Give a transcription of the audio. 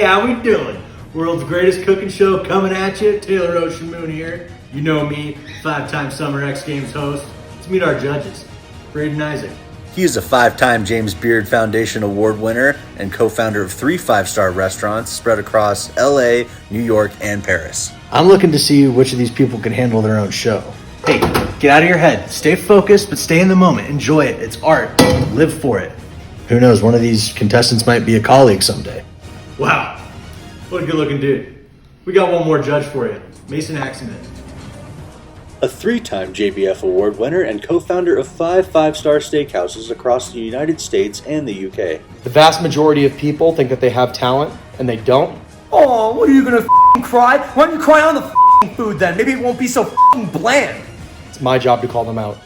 how we doing? World's greatest cooking show coming at you. Taylor Ocean Moon here. You know me, 5-time Summer X Games host. Let's meet our judges. Braden Isaac. He is a 5-time James Beard Foundation Award winner and co-founder of 3 5-star restaurants spread across LA, New York, and Paris. I'm looking to see which of these people can handle their own show. Hey, get out of your head. Stay focused, but stay in the moment. Enjoy it. It's art. Live for it. Who knows, one of these contestants might be a colleague someday. Wow, what a good looking dude. We got one more judge for you, Mason Aksamit. A 3-time JBF Award winner and co-founder of 5 5-star steakhouses across the United States and the UK. The vast majority of people think that they have talent, and they don't. Oh, what are you gonna f***ing cry? Why don't you cry on the f***ing food then? Maybe it won't be so f***ing bland. It's my job to call them out.